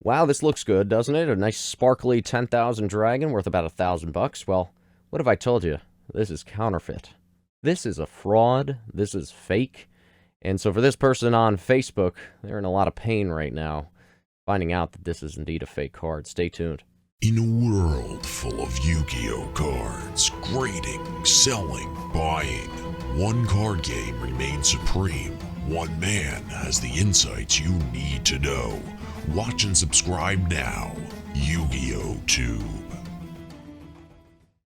Wow, this looks good, doesn't it? A nice sparkly 10,000 dragon worth about $1,000. Well, what have I told you? This is counterfeit. This is a fraud. This is fake. And so for this person on Facebook, they're in a lot of pain right now, finding out that this is indeed a fake card. Stay tuned. In a world full of Yu-Gi-Oh cards, grading, selling, buying, one card game remains supreme. One man has the insights you need to know. Watch and subscribe now. YugiohTube.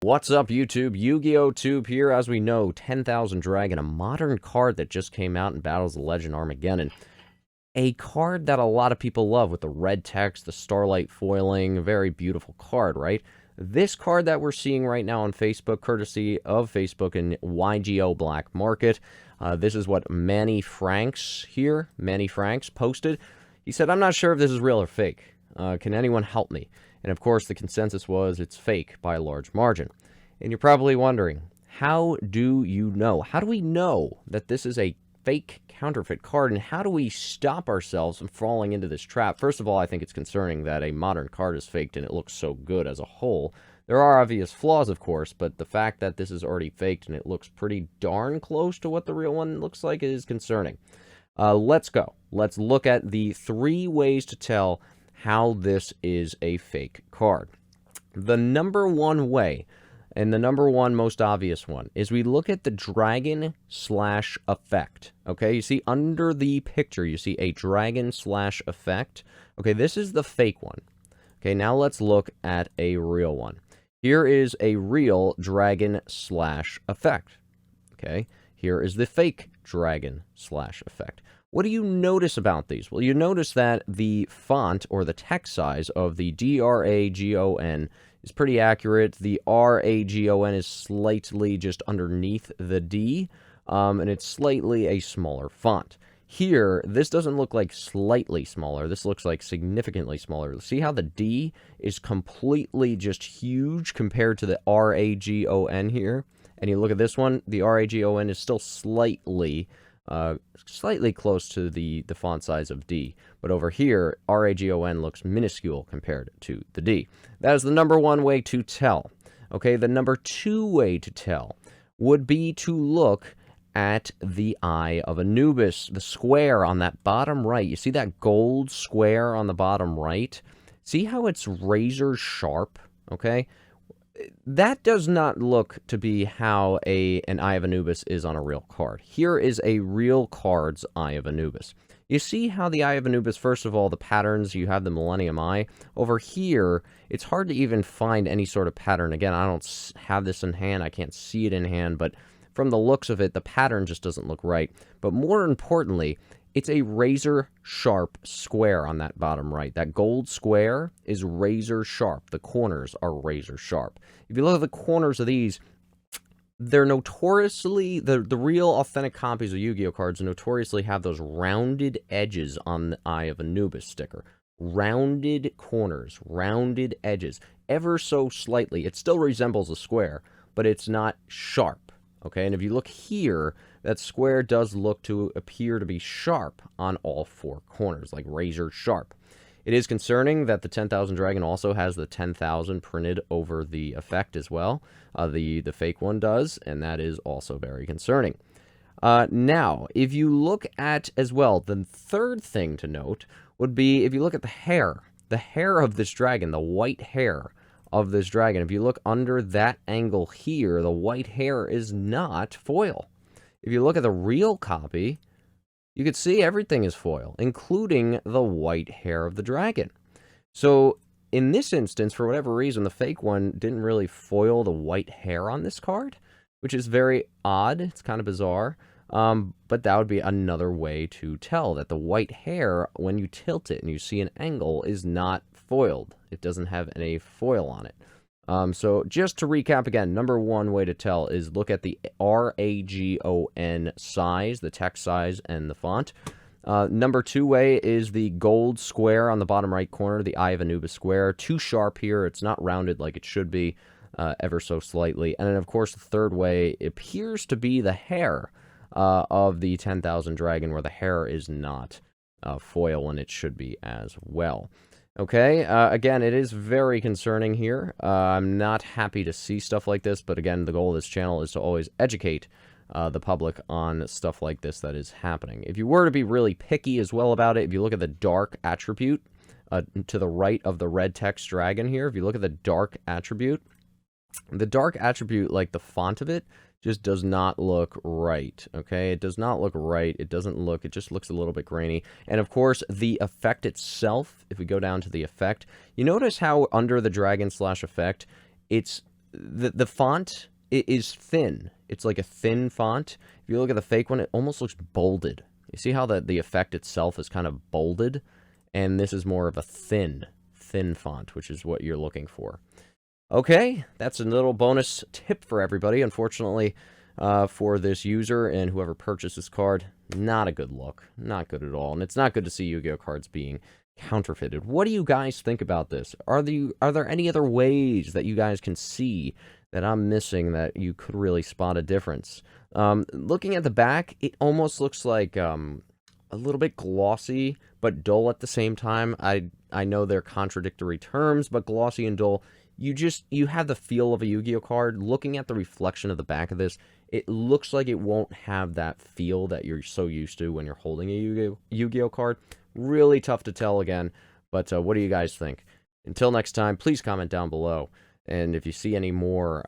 What's up, YouTube? YugiohTube here. As we know, 10,000 Dragon, a modern card that just came out in Battles of the Legend Armageddon. A card that a lot of people love with the red text, the Starlight foiling, a very beautiful card, right? This card that we're seeing right now on Facebook, courtesy of Facebook and YGO Black Market, this is what Manny Franks posted. He said, "I'm not sure if this is real or fake. Can anyone help me?" And of course, the consensus was it's fake by a large margin. And you're probably wondering, how do you know? How do we know that this is a fake counterfeit card, and how do we stop ourselves from falling into this trap? First of all, I think it's concerning that a modern card is faked and it looks so good as a whole. There are obvious flaws, of course, but the fact that this is already faked and it looks pretty darn close to what the real one looks like is concerning. Let's go. Let's look at the 3 ways to tell how this is a fake card. The number one way, and the number one most obvious one, is we look at the dragon/effect. Okay, you see under the picture, you see a dragon/effect. Okay, this is the fake one. Okay, now let's look at a real one. Here is a real dragon/effect. Okay, here is the fake dragon/effect. What do you notice about these? Well, you notice that the font or the text size of the DRAGON is pretty accurate. The RAGON is slightly just underneath the D, and it's slightly a smaller font. Here, this doesn't look like slightly smaller. This looks like significantly smaller. See how the D is completely just huge compared to the RAGON here? And you look at this one, the RAGON is still slightly close to the font size of D. But over here, RAGON looks minuscule compared to the D. That is the number one way to tell. Okay, the number 2 way to tell would be to look at the Eye of Anubis, the square on that bottom right. You see that gold square on the bottom right? See how it's razor sharp, okay? That does not look to be how an Eye of Anubis is on a real card. Here is a real card's Eye of Anubis. You see how the Eye of Anubis, first of all, the patterns, you have the Millennium Eye. Over here, it's hard to even find any sort of pattern. Again, I don't have this in hand. I can't see it in hand, but from the looks of it, the pattern just doesn't look right. But more importantly, it's a razor sharp square on that bottom right. That gold square is razor sharp. The corners are razor sharp. If you look at the corners of these, they're notoriously, the real authentic copies of Yu-Gi-Oh cards notoriously have those rounded edges on the Eye of Anubis sticker. Rounded corners, rounded edges, ever so slightly. It still resembles a square, but it's not sharp. Okay, and if you look here, that square does look to appear to be sharp on all 4 corners, like razor sharp. It is concerning that the 10,000 Dragon also has the 10,000 printed over the effect as well. The fake one does, and that is also very concerning. Now, if you look at, as well, the third thing to note would be if you look at the hair of this dragon, the white hair of this dragon. If you look under that angle here, the white hair is not foil. If you look at the real copy, you can see everything is foil, including the white hair of the dragon. So in this instance, for whatever reason, the fake one didn't really foil the white hair on this card, which is very odd. It's kind of bizarre. But that would be another way to tell that the white hair, when you tilt it and you see an angle, is not foiled. It doesn't have any foil on it. So just to recap again, number 1 way to tell is look at the RAGON size, the text size, and the font. Number 2 way is the gold square on the bottom right corner, the Eye of Anubis square. Too sharp here. It's not rounded like it should be, ever so slightly. And then, of course, the third way appears to be the hair of the 10,000 Dragon, where the hair is not foil when it should be as well. Okay, again, it is very concerning here. I'm not happy to see stuff like this, but again, the goal of this channel is to always educate the public on stuff like this that is happening. If you were to be really picky as well about it, if you look at the dark attribute to the right of the red text dragon here, if you look at the dark attribute, like the font of it, just does not look right, okay? It does not look right. It doesn't look, it just looks a little bit grainy. And of course, the effect itself, if we go down to the effect, you notice how under the dragon slash effect, it's, the font is thin. It's like a thin font. If you look at the fake one, it almost looks bolded. You see how the effect itself is kind of bolded? And this is more of a thin font, which is what you're looking for. Okay, that's a little bonus tip for everybody. Unfortunately, for this user and whoever purchased this card, not a good look. Not good at all. And it's not good to see Yu-Gi-Oh cards being counterfeited. What do you guys think about this? Are there any other ways that you guys can see that I'm missing that you could really spot a difference? Looking at the back, it almost looks like a little bit glossy, but dull at the same time. I know they're contradictory terms, but glossy and dull, you have the feel of a Yu-Gi-Oh card. Looking at the reflection of the back of this, it looks like it won't have that feel that you're so used to when you're holding a Yu-Gi-Oh card. Really tough to tell again, but what do you guys think? Until next time, please comment down below. And if you see any more,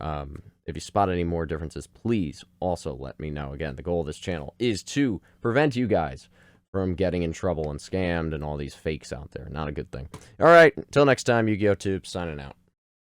if you spot any more differences, please also let me know. Again, the goal of this channel is to prevent you guys from getting in trouble and scammed and all these fakes out there. Not a good thing. All right, until next time, YugiohTube signing out.